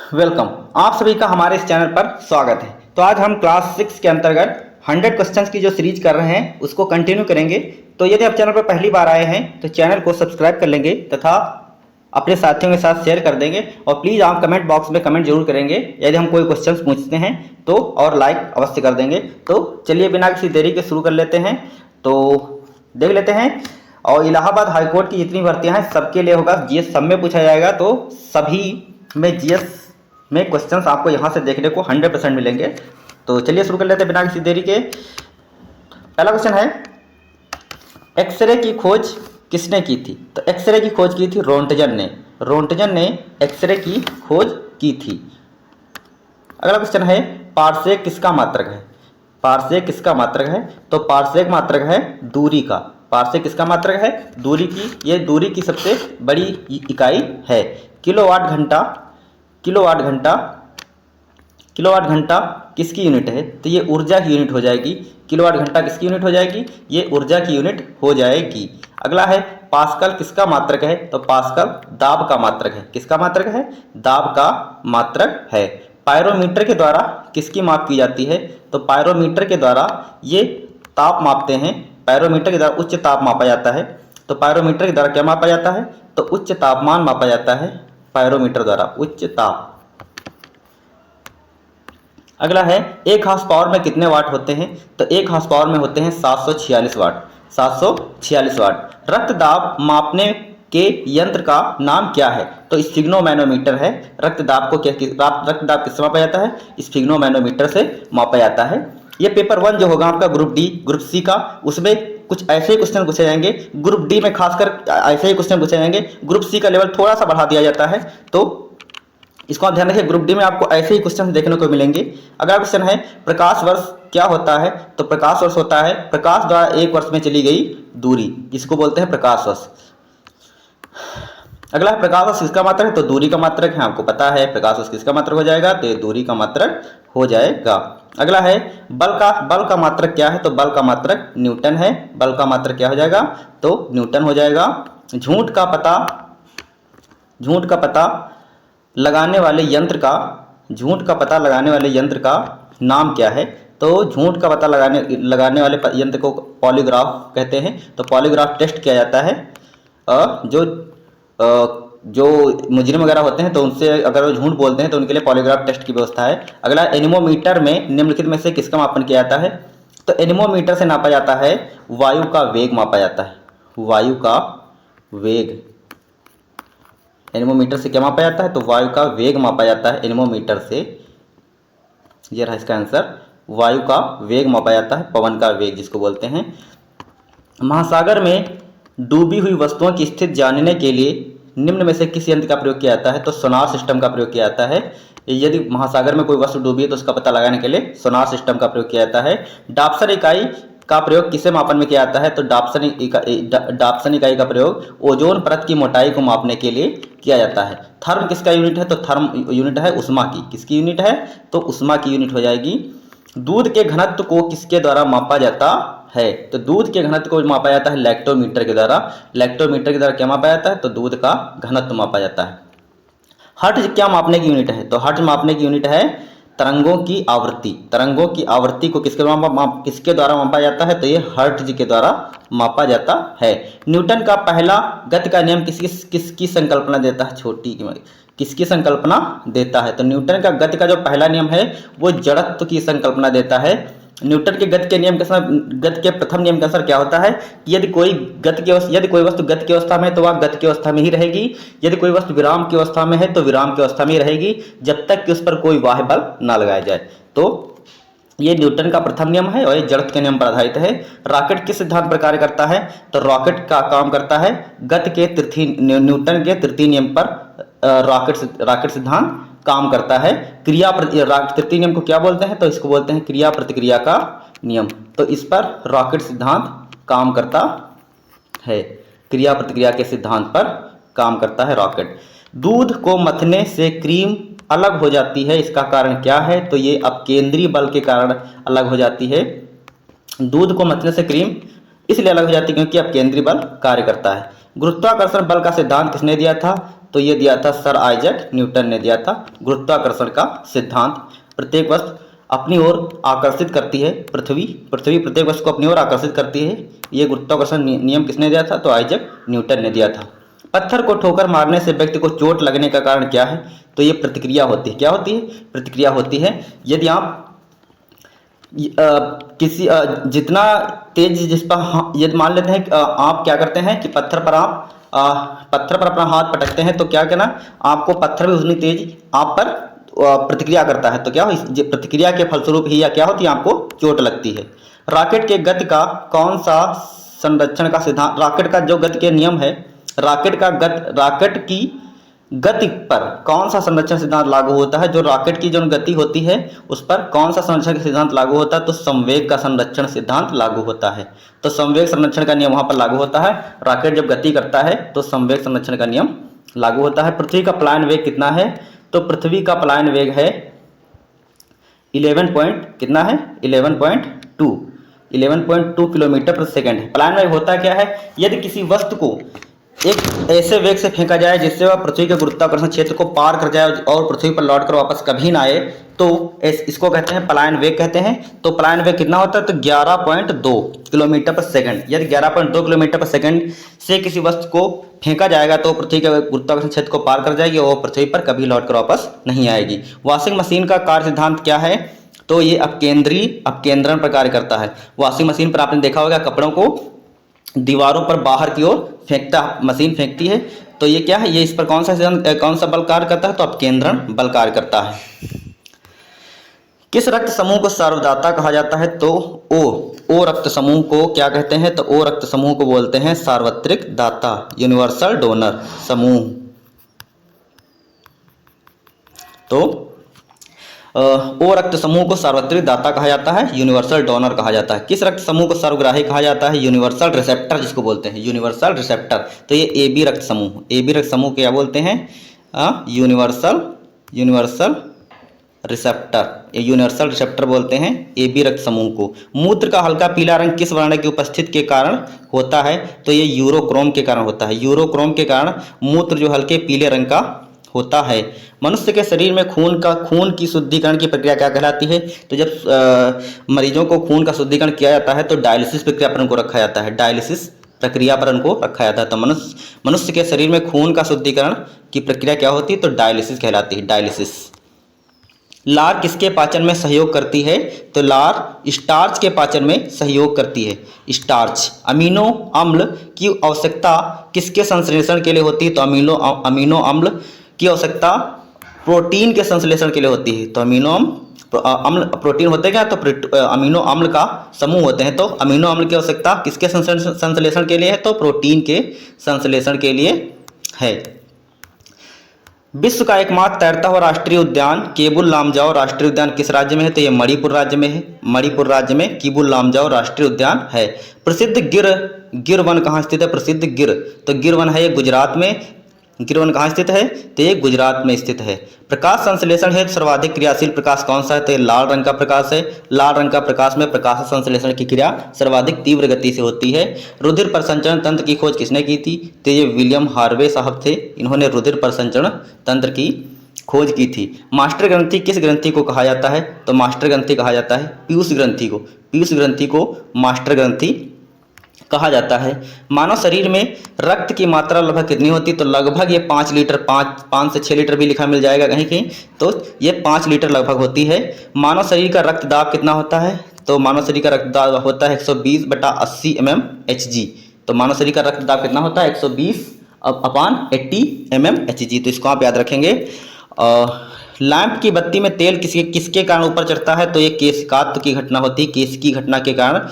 Welcome. आप सभी का हमारे इस चैनल पर स्वागत है। तो आज हम क्लास 6 के अंतर्गत 100 क्वेश्चंस की जो सीरीज कर रहे हैं उसको कंटिन्यू करेंगे। तो यदि आप चैनल पर पहली बार आए हैं तो चैनल को सब्सक्राइब कर लेंगे तथा अपने साथियों के साथ शेयर कर देंगे। और प्लीज़ आप कमेंट बॉक्स में कमेंट जरूर करेंगे यदि हम कोई क्वेश्चंस पूछते हैं तो, और लाइक अवश्य कर देंगे। तो चलिए बिना किसी देरी के शुरू कर लेते हैं। तो देख लेते हैं। और इलाहाबाद हाईकोर्ट की जितनी भर्तियां हैं सबके लिए होगा, जीएस सब में पूछा जाएगा। तो सभी में जीएस में क्वेश्चंस आपको यहाँ से देखने को 100% मिलेंगे। तो चलिए शुरू कर लेते हैं बिना किसी देरी के। पहला क्वेश्चन है, एक्सरे की खोज किसने की थी? तो एक्सरे की खोज की थी रोंटजन ने। रोंटजन ने एक्सरे की खोज की थी। अगला क्वेश्चन है, पारसेक किसका मात्रक है? पारसेक किसका मात्रक है? तो पारसेक मात्रक है दूरी का। पारसेक किसका मात्रक है? दूरी की। ये दूरी की सबसे बड़ी इकाई है। किलोवाट घंटा, किलोवाट घंटा, किलोवाट घंटा किसकी यूनिट है? तो ये ऊर्जा की यूनिट हो जाएगी। किलोवाट घंटा किसकी यूनिट हो जाएगी? ये ऊर्जा की यूनिट हो जाएगी। अगला है, पास्कल किसका मात्रक है? तो पास्कल दाब का मात्रक है। किसका मात्रक है? दाब का मात्रक है। पायरोमीटर के द्वारा किसकी माप की जाती है? तो पायरोमीटर के द्वारा ये ताप मापते हैं। पायरोमीटर के द्वारा उच्च ताप मापा जाता है। तो पायरोमीटर के द्वारा क्या मापा जाता है? तो उच्च तापमान मापा जाता है पायरोमीटर द्वारा, उच्च ताप। अगला है, एक हाउस पावर में कितने वाट होते हैं? तो एक हाउस पावर में होते हैं 746 वाट। 746 वाट। रक्त दाब मापने के यंत्र का नाम क्या है? तो स्फिग्नोमैनोमीटर है। रक्त दाब को रक्त दाब किससे मापा जाता है? स्फिग्नोमैनोमीटर से मापा जाता है। ये पेपर 1 जो होगा आपका ग्रुप डी, ग्रुप सी का, उसमें कुछ ऐसे ही क्वेश्चन पूछे जाएंगे। ग्रुप डी में खासकर ऐसे ही क्वेश्चन पूछे जाएंगे। ग्रुप सी का लेवल थोड़ा सा बढ़ा दिया जाता है, तो इसको आप ध्यान रखिए। ग्रुप डी में आपको ऐसे ही क्वेश्चन देखने को मिलेंगे। अगला क्वेश्चन है, प्रकाश वर्ष क्या होता है? तो प्रकाश वर्ष होता है प्रकाश द्वारा एक वर्ष में चली गई दूरी, जिसको बोलते हैं प्रकाश वर्ष। अगला है, प्रकाश वर्ष किसका मात्रक है? तो दूरी का मात्रक है। आपको पता है प्रकाश वर्ष किसका मात्रक हो जाएगा? तो ये दूरी का मात्रक हो जाएगा। अगला है, बल का मात्रक क्या है? तो बल का मात्रक न्यूटन है। बल का मात्रक क्या हो जाएगा? तो न्यूटन हो जाएगा। झूठ का पता लगाने वाले यंत्र का, झूठ का पता लगाने वाले यंत्र का नाम क्या है? तो झूठ का पता लगाने वाले यंत्र को पॉलीग्राफ कहते हैं। तो पॉलीग्राफ टेस्ट किया जाता है। जो मुजरिम वगैरह होते हैं तो उनसे अगर वो झूठ बोलते हैं तो उनके लिए पॉलीग्राफ टेस्ट की व्यवस्था है। अगला, एनीमोमीटर में निम्नलिखित में से किसका मापन किया जाता है? तो एनीमोमीटर से नापा जाता है वायु का वेग मापा जाता है। वायु का वेग। एनीमोमीटर से क्या मापा जाता है? तो वायु का वेग मापा जाता है एनीमोमीटर से। ये रहा इसका आंसर, वायु का वेग मापा जाता है, पवन का वेग जिसको बोलते हैं। महासागर में डूबी हुई वस्तुओं की स्थिति जानने के लिए निम्न में से किस यंत्र का प्रयोग किया जाता है? तो सोनार सिस्टम का प्रयोग किया जाता है। यदि महासागर में कोई वस्तु डूबी है तो उसका पता लगाने के लिए सोनार सिस्टम का प्रयोग किया जाता है। डाप्सर इकाई का प्रयोग किसे मापन में किया जाता है? तो डाप्सन इकाई का प्रयोग ओजोन परत की मोटाई को मापने के लिए किया जाता है। थर्म किसका यूनिट है? तो थर्म यूनिट है उष्मा की। किसकी यूनिट है? तो उष्मा की यूनिट हो जाएगी। दूध के घनत्व को किसके द्वारा मापा जाता है? तो दूध के घनत्व को मापा जाता है लैक्टोमीटर के द्वारा। लैक्टोमीटर के द्वारा क्या मापा जाता है? तो दूध का घनत्व मापा जाता है। हर्ट्ज क्या मापने की यूनिट है? तो हर्ट्ज मापने की यूनिट है तरंगों की आवृत्ति। तरंगों की आवृत्ति को किसके द्वारा मापा जाता है? तो ये हर्ट्ज के द्वारा मापा जाता है। न्यूटन का पहला गति का नियम किसकी संकल्पना देता है? किसकी संकल्पना देता है? तो न्यूटन का गति का जो पहला नियम है वो जड़त्व की संकल्पना देता है। न्यूटन के गति के प्रथम नियम के अनुसार क्या होता है? यदि कोई वस्तु गति की अवस्था में है तो वह गति की अवस्था में ही रहेगी। यदि कोई वस्तु विराम की अवस्था में है तो विराम की अवस्था में ही रहेगी, जब तक कि उस पर कोई बाह्य बल ना लगाया जाए। तो ये न्यूटन का प्रथम नियम है और ये जड़त्व के नियम पर आधारित है। रॉकेट किस सिद्धांत पर कार्य करता है? तो रॉकेट का काम करता है न्यूटन के तृतीय नियम पर रॉकेट सिद्धांत काम करता है। तृतीय नियम को क्या बोलते हैं? तो इसको बोलते हैं क्रिया प्रतिक्रिया का नियम। तो इस पर रॉकेट सिद्धांत काम करता है। क्रिया प्रतिक्रिया के सिद्धांत पर काम करता है रॉकेट। दूध को मथने से क्रीम अलग हो जाती है, इसका कारण क्या है? तो ये अपकेंद्री बल के कारण अलग हो जाती है। दूध को मथने से क्रीम इसलिए अलग हो जाती है क्योंकि अपकेंद्री बल कार्य करता है। गुरुत्वाकर्षण बल का सिद्धांत किसने दिया था? तो ये दिया था सर आइजैक न्यूटन ने दिया था। गुरुत्वाकर्षण का सिद्धांत, प्रत्येक वस्तु अपनी ओर आकर्षित करती है, पृथ्वी प्रत्येक वस्तु को अपनी ओर आकर्षित करती है। ये गुरुत्वाकर्षण नियम किसने दिया था? तो आइजैक न्यूटन ने दिया था। पत्थर को ठोकर मारने से व्यक्ति को चोट लगने का कारण क्या है? तो ये प्रतिक्रिया होती है। क्या होती है? प्रतिक्रिया होती है। यदि आप जितना तेज जिस पर यदि मान लेते हैं आप क्या करते हैं कि पत्थर पर अपना हाथ पटकते हैं, तो क्या करना, आपको पत्थर भी उतनी तेज आप पर प्रतिक्रिया करता है। तो क्या हो, प्रतिक्रिया के फलस्वरूप ही या क्या होती है, आपको चोट लगती है। रॉकेट के गति का कौन सा संरक्षण का सिद्धांत, रॉकेट का जो गति के नियम है, रॉकेट की गति पर कौन सा संरक्षण सिद्धांत लागू होता है? जो रॉकेट की जो गति होती है उस पर कौन सा संरक्षण सिद्धांत लागू होता है? तो संवेग का संरक्षण सिद्धांत लागू होता है। तो संवेग संरक्षण का नियम वहां पर लागू होता है। रॉकेट जब गति करता है तो संवेग संरक्षण का नियम लागू होता है। पृथ्वी का पलायन वेग कितना है? तो पृथ्वी का पलायन वेग है 11.2 किलोमीटर प्रति सेकंड है। पलायन वेग होता क्या है? यदि किसी वस्तु को एक ऐसे वेग से फेंका जाए जिससे वह पृथ्वी के गुरुत्वाकर्षण क्षेत्र को पार कर जाए और पृथ्वी पर लौटकर वापस कभी ना आए, तो इसको कहते हैं पलायन वेग कहते हैं। तो पलायन वेग कितना होता है? तो 11.2 किलोमीटर पर सेकंड। यदि 11.2 किलोमीटर पर सेकंड से किसी वस्तु को फेंका जाएगा तो पृथ्वी के गुरुत्वाकर्षण क्षेत्र को पार कर जाएगी और पृथ्वी पर कभी लौटकर वापस नहीं आएगी। वॉशिंग मशीन का कार्य सिद्धांत क्या है? तो ये अपकेंद्रण पर कार्य करता है। वॉशिंग मशीन पर आपने देखा होगा कपड़ों को दीवारों पर बाहर की ओर मशीन फेंकती है। तो ये क्या है? ये इस पर कौन सा बल कार्य करता है? तो अपकेंद्रण बल कार्य करता है। किस रक्त समूह को सार्वदाता कहा जाता है? तो ओ रक्त समूह को क्या कहते हैं? तो ओ रक्त समूह को बोलते हैं सार्वत्रिक दाता, यूनिवर्सल डोनर समूह। तो ओ रक्त समूह को सार्वत्रिक दाता कहा जाता है, यूनिवर्सल डोनर कहा जाता है। किस रक्त समूह को सर्वग्राही कहा जाता है? यूनिवर्सल रिसेप्टर जिसको बोलते हैं, यूनिवर्सल रिसेप्टर। तो ये ए बी रक्त समूह क्या बोलते हैं? यूनिवर्सल रिसेप्टर, ये यूनिवर्सल रिसेप्टर बोलते हैं ए बी रक्त समूह को। मूत्र का हल्का पीला रंग किस वर्ण की उपस्थिति के कारण होता है? तो ये यूरोक्रोम के कारण होता है। यूरोक्रोम के कारण मूत्र जो हल्के पीले रंग का होता है। मनुष्य के शरीर में खून की शुद्धिकरण की प्रक्रिया क्या कहलाती है? तो जब मरीजों को खून का शुद्धिकरण किया जाता है तो डायलिसिस प्रक्रिया पर उनको रखा जाता है, डायलिसिस प्रक्रिया पर उनको रखा जाता है। तो मनुष्य के शरीर में खून का शुद्धिकरण की प्रक्रिया क्या होती है? तो डायलिसिस कहलाती है, डायलिसिस। लार किसके पाचन में सहयोग करती है? तो लार स्टार्च के पाचन में सहयोग करती है। स्टार्च, अमीनो अम्ल की आवश्यकता किसके संश्लेषण के लिए होती है? तो अमीनो अम्ल की आवश्यकता प्रोटीन के संश्लेषण के लिए होती है। तो अमीनो अम्ल प्रोटीन होते क्या? तो अमीनो अम्ल का समूह होते हैं। तो अमीनो अम्ल की आवश्यकता किसके संश्लेषण के लिए है? तो प्रोटीन के संश्लेषण के लिए है। विश्व का एकमात्र तैरता हुआ राष्ट्रीय उद्यान केबुल लामजाओ राष्ट्रीय उद्यान किस राज्य में है? तो ये मणिपुर राज्य में है। मणिपुर राज्य में केबुल लामजाओ राष्ट्रीय उद्यान है। प्रसिद्ध गिर वन कहाँ स्थित है? प्रसिद्ध गिर, तो गिर वन है ये गुजरात में। गिर वन कहाँ स्थित है? तो ये गुजरात में स्थित है। प्रकाश संश्लेषण हेतु सर्वाधिक क्रियाशील प्रकाश कौन सा है? तो ये लाल रंग का प्रकाश है। लाल रंग का प्रकाश में प्रकाश संश्लेषण की क्रिया सर्वाधिक तीव्र गति से होती है। रुधिर परिसंचरण तंत्र की खोज किसने की थी? तो ये विलियम हार्वे साहब थे, इन्होंने रुधिर परिसंचरण तंत्र की खोज की थी। मास्टर ग्रंथि किस ग्रंथि को कहा जाता है? तो मास्टर ग्रंथि कहा जाता है पीयूष ग्रंथि को। पीयूष ग्रंथि को मास्टर ग्रंथि कहा जाता है। मानव शरीर में रक्त की मात्रा लगभग कितनी होती है? तो लगभग ये 5 लीटर, 5 से 6 लीटर भी लिखा मिल जाएगा कहीं कहीं, तो ये 5 लीटर लगभग होती है। मानव शरीर का रक्तदाब कितना होता है? तो मानव शरीर का रक्तदाब होता है 120/80 mmHg। तो मानव शरीर का रक्तदाब कितना होता है? 120/80 mmHg। तो इसको आप याद रखेंगे। लैंप की बत्ती में तेल किसके कारण ऊपर चढ़ता है? तो ये केशिकात्व की घटना होती है। केश की घटना के कारण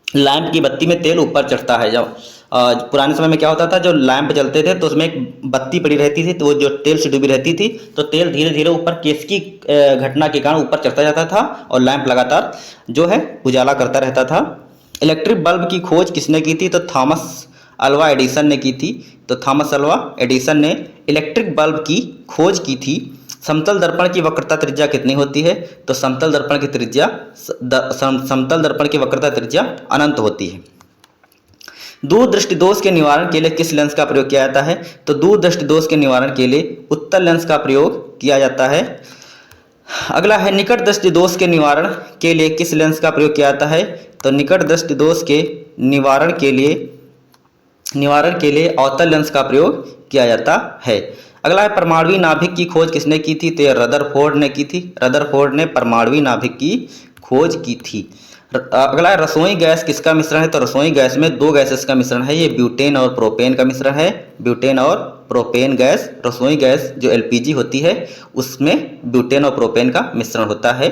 लैंप की बत्ती में तेल ऊपर चढ़ता है। जब पुराने समय में क्या होता था, जो लैंप जलते थे तो उसमें एक बत्ती पड़ी रहती थी, तो वो जो तेल से डूबी रहती थी, तो तेल धीरे धीरे ऊपर केश की घटना के कारण ऊपर चढ़ता जाता था और लैंप लगातार जो है उजाला करता रहता था। इलेक्ट्रिक बल्ब की खोज किसने की थी? तो थॉमस अल्वा एडिसन ने की थी। तो थॉमस अल्वा एडिसन ने इलेक्ट्रिक बल्ब की खोज की थी। समतल दर्पण की वक्रता त्रिज्या कितनी होती है? तो समतल दर्पण की वक्रता त्रिज्या अनंत होती है। दूर दृष्टि दोष के निवारण के लिए किस लेंस का प्रयोग किया जाता है? तो दूर दृष्टि दोष के निवारण के लिए उत्तल लेंस का प्रयोग किया जाता है। अगला है निकट दृष्टि दोष के निवारण के लिए किस लेंस का प्रयोग किया जाता है? तो निकट दृष्टि दोष के निवारण के लिए अवतल लेंस का प्रयोग किया जाता है। अगला है परमाणुवी नाभिक की खोज किसने की थी? तो यह रदरफोर्ड ने की थी। रदरफोर्ड ने परमाणुवी नाभिक की खोज की थी। अगला है रसोई गैस किसका मिश्रण है? तो रसोई गैस में दो गैसेस का मिश्रण है, ये ब्यूटेन और प्रोपेन का मिश्रण है। ब्यूटेन और प्रोपेन गैस, रसोई गैस जो एलपीजी होती है उसमें ब्यूटेन और प्रोपेन का मिश्रण होता है।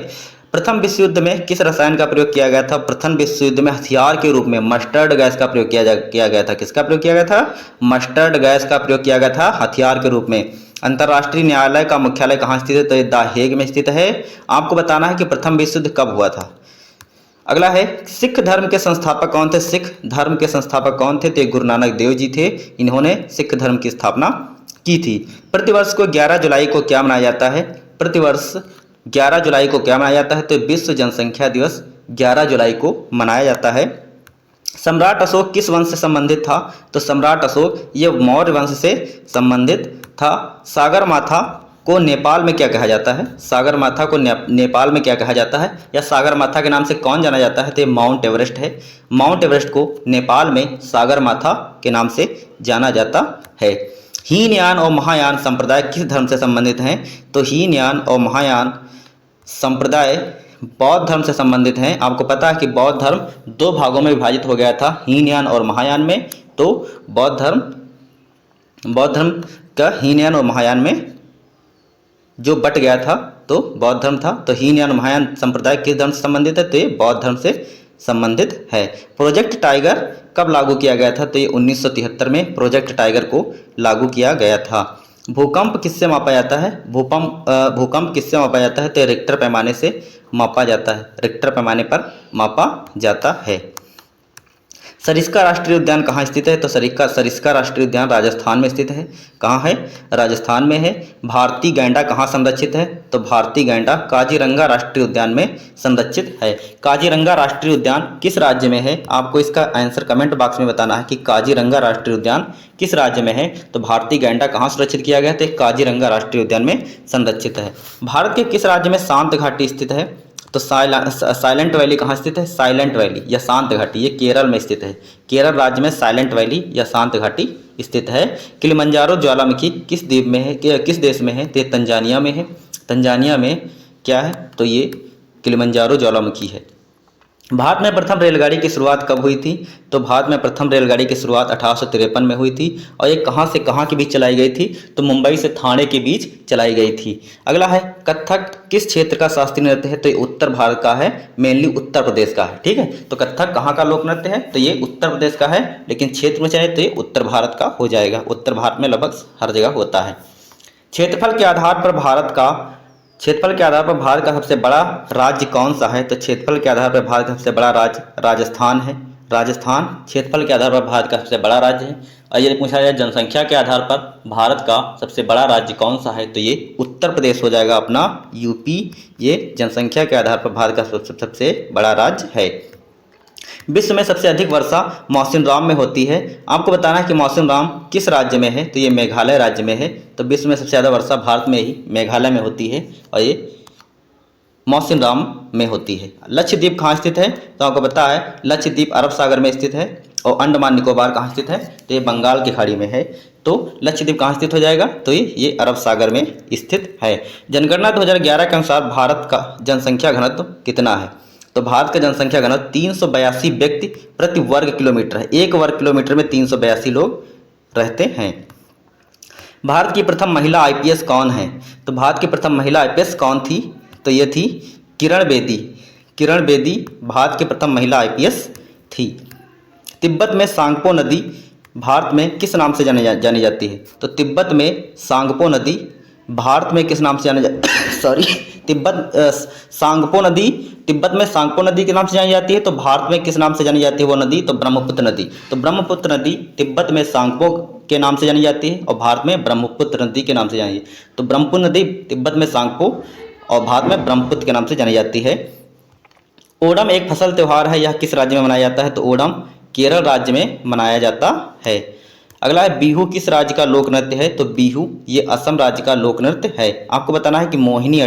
प्रथम विश्व युद्ध में किस रसायन का प्रयोग किया गया था? प्रथम विश्व युद्ध में हथियार के रूप में मस्टर्ड गैस का प्रयोग किया गया था। किसका प्रयोग किया गया था? मस्टर्ड गैस का प्रयोग किया गया था हथियार के रूप में। अंतर्राष्ट्रीय न्यायालय का मुख्यालय कहाँ स्थित है? तो ये द हेग में स्थित है। आपको बताना है कि प्रथम विश्व युद्ध कब हुआ था। अगला है सिख धर्म के संस्थापक कौन थे? सिख धर्म के संस्थापक कौन थे? तो गुरु नानक देव जी थे। इन्होंने सिख धर्म की स्थापना की थी। प्रतिवर्ष को 11 जुलाई को क्या मनाया जाता है? प्रतिवर्ष 11 जुलाई को क्या मनाया जाता है? तो विश्व जनसंख्या दिवस 11 जुलाई को मनाया जाता है। सम्राट अशोक किस वंश से संबंधित था? तो सम्राट अशोक ये मौर्य वंश से संबंधित था। सागरमाथा को नेपाल में क्या कहा जाता है? सागरमाथा को नेपाल में क्या कहा जाता है, या सागरमाथा के नाम से कौन जाना जाता है? तो माउंट एवरेस्ट है। माउंट एवरेस्ट को नेपाल में सागरमाथा के नाम से जाना जाता है। हीनयान और महायान संप्रदाय किस धर्म से संबंधित हैं? तो हीनयान और महायान संप्रदाय बौद्ध धर्म से संबंधित हैं। आपको पता है कि बौद्ध धर्म दो भागों में विभाजित हो गया था, हीनयान और महायान में। तो बौद्ध धर्म का हीनयान और महायान में जो बट गया था तो बौद्ध धर्म था। तो हीनयान और महायान संप्रदाय किस धर्म से संबंधित है? तो ये बौद्ध धर्म से संबंधित है। प्रोजेक्ट टाइगर कब लागू किया गया था? तो ये 1973 में प्रोजेक्ट टाइगर को लागू किया गया था। भूकंप किससे मापा जाता है? भूकंप किससे मापा जाता है? तो रिक्टर पैमाने से मापा जाता है। रिक्टर पैमाने पर मापा जाता है। सरिस्का राष्ट्रीय उद्यान कहाँ स्थित है? तो सरिस्का राष्ट्रीय उद्यान राजस्थान में स्थित है। कहाँ है? राजस्थान में है। भारतीय गैंडा कहाँ संरक्षित है? तो भारतीय गैंडा काजीरंगा राष्ट्रीय उद्यान में संरक्षित है। काजीरंगा राष्ट्रीय उद्यान किस राज्य में है? आपको इसका आंसर कमेंट बॉक्स में बताना है कि काजीरंगा राष्ट्रीय उद्यान किस राज्य में है। तो भारतीय गैंडा कहाँ सुरक्षित किया गया? तो काजीरंगा राष्ट्रीय उद्यान में संरक्षित है। भारत के किस राज्य में शांत घाटी स्थित है? तो साइलेंट वैली कहाँ स्थित है? साइलेंट वैली या शांत घाटी ये केरल में स्थित है। केरल राज्य में साइलेंट वैली या शांत घाटी स्थित है। किलिमंजारो ज्वालामुखी किस द्वीप में है, किस देश में है? तो ये तंजानिया में है। तंजानिया में क्या है? तो ये किलिमंजारो ज्वालामुखी है। भारत में प्रथम रेलगाड़ी की शुरुआत कब हुई थी? तो भारत में प्रथम रेलगाड़ी की शुरुआत 1853 में हुई थी। और ये कहाँ से कहाँ के बीच चलाई गई थी? तो मुंबई से ठाणे के बीच चलाई गई थी। अगला है कथक किस क्षेत्र का शास्त्रीय नृत्य है? तो ये उत्तर भारत का है, मेनली उत्तर प्रदेश का है। ठीक है, तो कथक कहाँ का लोक नृत्य है? तो ये उत्तर प्रदेश का है, लेकिन क्षेत्र में चाहे तो ये उत्तर भारत का हो जाएगा। उत्तर भारत में लगभग हर जगह होता है। क्षेत्रफल के आधार पर भारत का सबसे बड़ा राज्य कौन सा है? तो क्षेत्रफल के आधार पर भारत का सबसे बड़ा राज्य राजस्थान है। राजस्थान क्षेत्रफल के आधार पर भारत का सबसे बड़ा राज्य है। और यदि पूछा जाए जनसंख्या के आधार पर भारत का सबसे बड़ा राज्य कौन सा है? तो ये उत्तर प्रदेश हो जाएगा अपना, यूपी। ये जनसंख्या के आधार पर भारत का सबसे बड़ा राज्य है। विश्व में सबसे अधिक वर्षा मौसिनराम में होती है। आपको बताना है कि मौसिनराम किस राज्य में है? तो ये मेघालय राज्य में है। तो विश्व में सबसे ज़्यादा वर्षा भारत में ही मेघालय में होती है और ये मौसिनराम में होती है। लक्षद्वीप कहाँ स्थित है? तो आपको पता है लक्षद्वीप अरब सागर में स्थित है। और अंडमान निकोबार कहाँ स्थित है? तो ये बंगाल की खाड़ी में है। तो लक्षद्वीप कहाँ स्थित हो जाएगा? तो ये अरब सागर में स्थित है। जनगणना 2011 के अनुसार भारत का जनसंख्या घनत्व कितना है? तो भारत का जनसंख्या घनत्व 382 व्यक्ति प्रति वर्ग किलोमीटर है। एक वर्ग किलोमीटर में 382 लोग रहते हैं। भारत की प्रथम महिला आईपीएस कौन है? तो भारत की प्रथम महिला आईपीएस कौन थी? तो ये थी किरण बेदी। किरण बेदी भारत की प्रथम महिला आईपीएस थी। तिब्बत में सांगपो नदी भारत में किस नाम से जानी जाती है? तो तिब्बत में सांगपो नदी भारत में किस नाम से सांगपो नदी तिब्बत में सांगपो नदी के नाम से जानी जाती है। तो भारत में किस नाम से जानी जाती है वो नदी? तो ब्रह्मपुत्र नदी। तो ब्रह्मपुत्र नदी तिब्बत में सांगपो के नाम से जानी जाती है और भारत में ब्रह्मपुत्र नदी के नाम से जानी जाती है। तो ब्रह्मपुत्र नदी तिब्बत में सांगपो और भारत में ब्रह्मपुत्र के नाम से जानी जाती है। ओणम एक फसल त्यौहार है, यह किस राज्य में मनाया जाता है? तो ओणम केरल राज्य में मनाया जाता है। अगला है बिहू किस राज्य का लोक नृत्य है? तो बिहू ये असम राज्य का लोक नृत्य है। आपको बताना है कि मोहिनी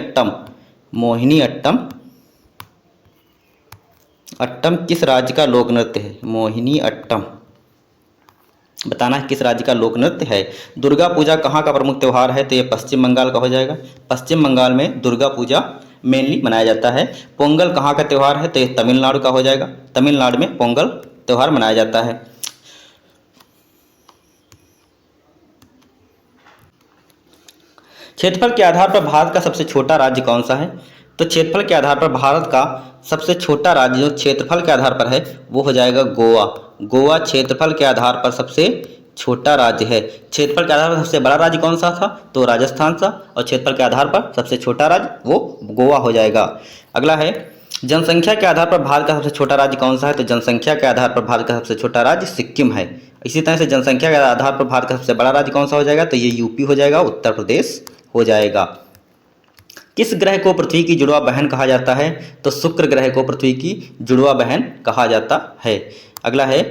अट्टम किस राज्य का लोक नृत्य है? मोहिनी अट्टम बताना है किस राज्य का लोक नृत्य है। दुर्गा पूजा कहाँ का प्रमुख त्यौहार है? तो ये पश्चिम बंगाल का हो जाएगा। पश्चिम बंगाल में दुर्गा पूजा मेनली मनाया जाता है। पोंगल कहाँ का त्यौहार है? तो ये तमिलनाडु का हो जाएगा। तमिलनाडु में पोंगल त्यौहार मनाया जाता है। क्षेत्रफल के आधार पर भारत का सबसे छोटा राज्य कौन सा है? तो क्षेत्रफल के आधार पर भारत का सबसे छोटा राज्य जो क्षेत्रफल के आधार पर है वो हो जाएगा गोवा। गोवा क्षेत्रफल के आधार पर सबसे छोटा राज्य है। क्षेत्रफल के आधार पर सबसे बड़ा राज्य कौन सा था? तो राजस्थान था। और क्षेत्रफल के आधार पर सबसे छोटा राज्य वो गोवा हो जाएगा। अगला है जनसंख्या के आधार पर भारत का सबसे छोटा राज्य कौन सा है? तो जनसंख्या के आधार पर भारत का सबसे छोटा राज्य सिक्किम है। इसी तरह से जनसंख्या के आधार पर भारत का सबसे बड़ा राज्य कौन सा हो जाएगा? तो ये यूपी हो जाएगा, उत्तर प्रदेश हो जाएगा। किस ग्रह को पृथ्वी की जुड़वा बहन कहा जाता है? तो शुक्र ग्रह को पृथ्वी की जुड़वा बहन कहा जाता है। अगला है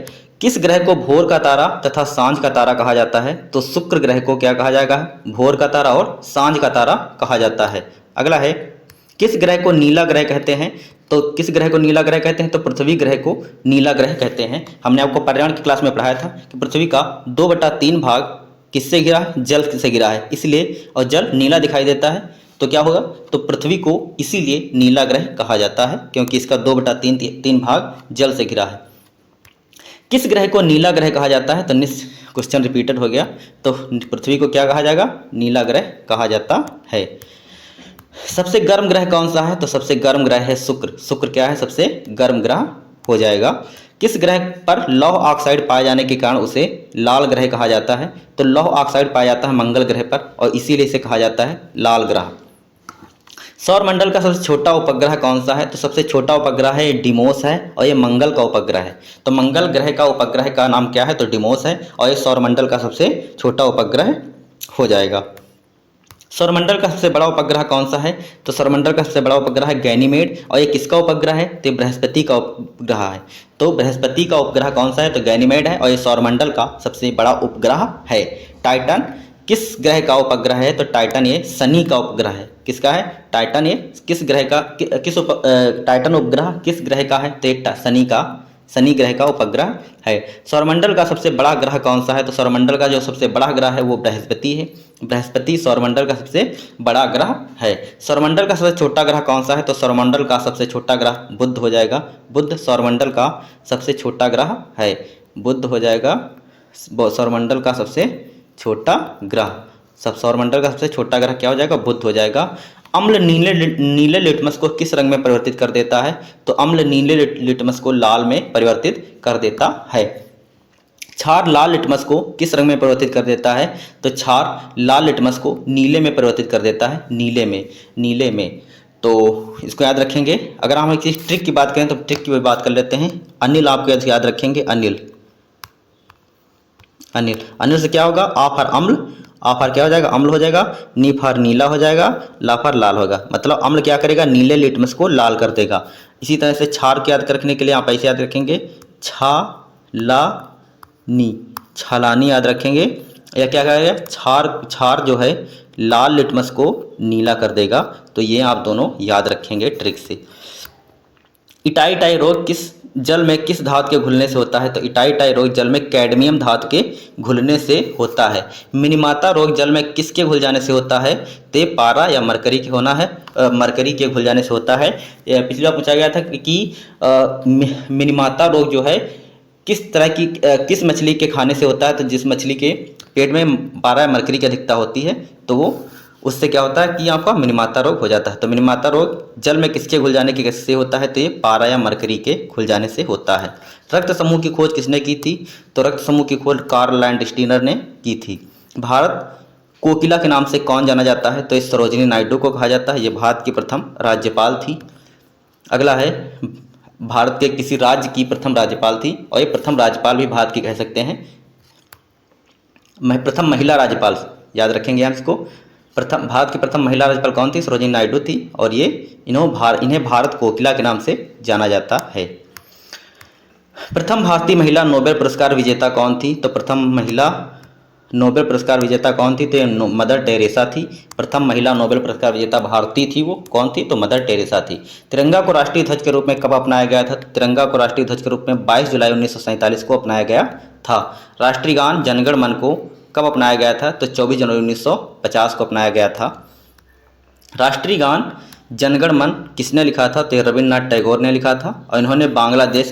किस ग्रह को भोर का तारा तथा सांझ का तारा कहा जाता है? तो शुक्र ग्रह को क्या कहा जाएगा? भोर का तारा और सांझ का तारा कहा जाता है। अगला है किस ग्रह को नीला ग्रह कहते हैं? तो किस ग्रह को नीला ग्रह कहते हैं? तो पृथ्वी ग्रह को नीला ग्रह कहते हैं। हमने आपको पर्यावरण की क्लास में पढ़ाया था कि पृथ्वी का 2/3 भाग किससे घिरा है? जल से घिरा है, इसलिए, और जल नीला दिखाई देता है तो क्या होगा? तो पृथ्वी को इसीलिए नीला ग्रह कहा जाता है क्योंकि इसका 2/3 भाग जल से घिरा है। किस ग्रह को नीला ग्रह कहा जाता है? तो क्वेश्चन रिपीटेड हो गया। तो पृथ्वी को क्या कहा जाएगा? नीला ग्रह कहा जाता है। सबसे गर्म ग्रह कौन सा है? तो सबसे गर्म ग्रह है शुक्र। शुक्र क्या है? सबसे गर्म ग्रह हो जाएगा। किस ग्रह पर लौह ऑक्साइड पाए जाने के कारण उसे लाल ग्रह कहा जाता है? तो लौह ऑक्साइड पाया जाता है मंगल ग्रह पर और इसीलिए इसे कहा जाता है लाल ग्रह। सौरमंडल का सबसे छोटा उपग्रह कौन सा है? तो सबसे छोटा उपग्रह है डिमोस है और ये मंगल का उपग्रह है। तो मंगल ग्रह का उपग्रह का नाम क्या है? तो डिमोस है और ये सौरमंडल का सबसे छोटा उपग्रह हो जाएगा। सौरमंडल का सबसे बड़ा उपग्रह कौन सा है? तो सौरमंडल का सबसे बड़ा उपग्रह है गैनीमेड और ये किसका उपग्रह है? तो बृहस्पति का उपग्रह है। तो बृहस्पति का उपग्रह कौन सा है? तो गैनीमेड है और ये सौरमंडल का सबसे बड़ा उपग्रह है। टाइटन किस ग्रह का उपग्रह है? तो टाइटन ये शनि का उपग्रह है। किसका है? टाइटन ये किस ग्रह का टाइटन उपग्रह किस ग्रह का है? तो शनि ग्रह का उपग्रह है। सौरमंडल का सबसे बड़ा ग्रह कौन सा है? तो सौरमंडल का जो सबसे बड़ा ग्रह है वो बृहस्पति है। बृहस्पति सौरमंडल का सबसे बड़ा ग्रह है। सौरमंडल का सबसे छोटा ग्रह कौन सा है? तो सौरमंडल का सबसे छोटा ग्रह बुध हो जाएगा। बुध सौरमंडल का सबसे छोटा ग्रह है। बुध हो जाएगा सौरमंडल का सबसे छोटा ग्रह। सौरमंडल का सबसे छोटा ग्रह क्या हो जाएगा? बुध हो जाएगा। अम्ल नीले लिटमस को किस रंग में परिवर्तित कर देता है? तो अम्ल नीले लिटमस को लाल में परिवर्तित कर देता है। क्षार लाल लिटमस को किस रंग में परिवर्तित कर देता है? तो क्षार लाल लिटमस को नीले में परिवर्तित कर देता है। नीले में तो इसको याद रखेंगे। अगर हम किसी ट्रिक की बात करें तो ट्रिक की बात कर लेते हैं। अनिल आपको याद रखेंगे। अनिल से क्या होगा? आ फॉर अम्ल, आ फॉर क्या हो जाएगा? अम्ल हो जाएगा। नी फॉर नीला हो जाएगा। ला फॉर लाल होगा। मतलब अम्ल क्या करेगा? नीले लिटमस को लाल कर देगा। इसी तरह से क्षार को याद रखने के लिए आप ऐसे याद रखेंगे छालानी याद रखेंगे। या क्या करेगा? क्षार जो है लाल लिटमस को नीला कर देगा। तो ये आप दोनों याद रखेंगे ट्रिक से। इटाई रोग किस जल में किस धातु के घुलने से होता है? तो इटाई रोग जल में कैडमियम धातु के घुलने से होता है। मिनीमाता रोग जल में किसके घुल जाने से होता है? ते पारा या मरकरी के होना है। मरकरी के घुल जाने से होता है। पिछली बार पूछा गया था कि मिनीमाता रोग जो है किस तरह की किस मछली के खाने से होता है? तो जिस मछली के पेट में पारा या मरकरी की अधिकता होती है तो वो उससे क्या होता है कि आपका मिनीमाता रोग हो जाता है। तो मिनीमाता रोग जल में किसके घुल जाने की से होता है? तो ये पारा या मरकरी के घुल जाने से होता है। रक्त समूह की खोज किसने की थी? तो रक्त समूह की खोज कार्ल लैंडस्टीनर ने की थी। भारत कोकिला के नाम से कौन जाना जाता है? तो इस सरोजिनी नायडू को कहा जाता है। ये भारत की प्रथम राज्यपाल थी। अगला है भारत के किसी राज्य की प्रथम राज्यपाल थी और ये प्रथम राज्यपाल भी भारत की कह सकते हैं। प्रथम महिला राज्यपाल याद रखेंगे आप इसको। भारत की प्रथम महिला राज्यपाल कौन थी? सरोजिनी नायडू थी और ये इन्हें भारत कोकिला के नाम से जाना जाता है। प्रथम भारतीय महिला नोबेल पुरस्कार विजेता कौन थी? तो प्रथम महिला नोबेल पुरस्कार विजेता कौन थी? तो ये मदर टेरेसा थी। प्रथम महिला नोबेल पुरस्कार विजेता भारतीय थी, वो कौन थी? तो मदर टेरेसा थी। तिरंगा को राष्ट्रीय ध्वज के रूप में कब अपनाया गया था? तिरंगा को राष्ट्रीय ध्वज के रूप में 22 जुलाई 1947 को अपनाया गया था। राष्ट्रीय गान जनगण मन को कब अपनाया गया था? तो 24 जनवरी 1950 को अपनाया गया था। राष्ट्रीय गान जनगण मन किसने लिखा था? तो रविन्द्रनाथ टैगोर ने लिखा था। और इन्होंने बांग्लादेश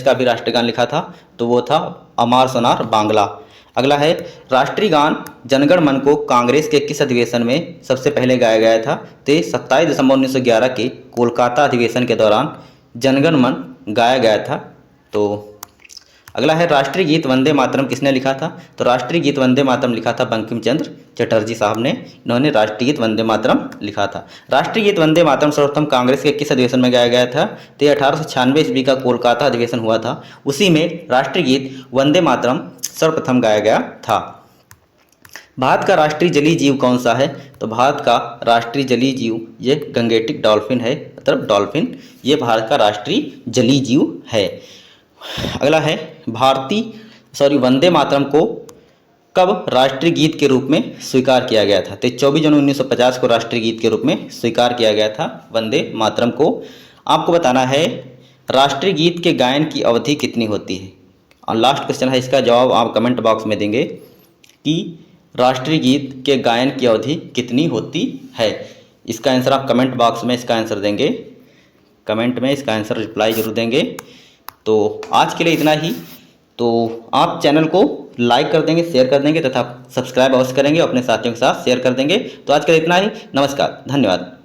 का भी राष्ट्रीय गान लिखा था, तो वो था अमार सोनार बांग्ला। अगला है, राष्ट्रीय गान जनगण मन को कांग्रेस के किस अधिवेशन में सबसे पहले गाया गया था? तो 27 दिसंबर 1911 के कोलकाता अधिवेशन के दौरान जनगण मन गाया गया था। तो अगला है, राष्ट्रीय गीत वंदे मातरम किसने लिखा था? तो राष्ट्रीय गीत वंदे मातरम लिखा था बंकिम चंद्र चटर्जी साहब ने। इन्होंने राष्ट्रीय गीत वंदे मातरम लिखा था। राष्ट्रीय गीत वंदे मातरम सर्वप्रथम कांग्रेस के किस अधिवेशन में गाया गया था? तो 1896 ईस्वी का कोलकाता अधिवेशन हुआ था, उसी में राष्ट्रीय गीत वंदे मातरम सर्वप्रथम गाया गया था। भारत का राष्ट्रीय जलीय जीव कौन सा है? तो भारत का राष्ट्रीय जलीय जीव ये गंगेटिक डॉल्फिन है, मतलब डॉल्फिन, ये भारत का राष्ट्रीय जलीय जीव है। अगला है, वंदे मातरम को कब राष्ट्रीय गीत के रूप में स्वीकार किया गया था? तो 24 जनवरी 1950 को राष्ट्रीय गीत के रूप में स्वीकार किया गया था वंदे मातरम को। आपको बताना है राष्ट्रीय गीत के गायन की अवधि कितनी होती है। और लास्ट क्वेश्चन है, इसका जवाब आप कमेंट बॉक्स में देंगे कि राष्ट्रीय गीत के गायन की अवधि कितनी होती है। इसका आंसर आप कमेंट बॉक्स में इसका आंसर देंगे, कमेंट में इसका आंसर रिप्लाई जरूर देंगे। तो आज के लिए इतना ही। तो आप चैनल को लाइक कर देंगे, शेयर कर देंगे तथा सब्सक्राइब अवश्य करेंगे, अपने साथियों के साथ शेयर कर देंगे। तो आज के लिए इतना ही। नमस्कार, धन्यवाद।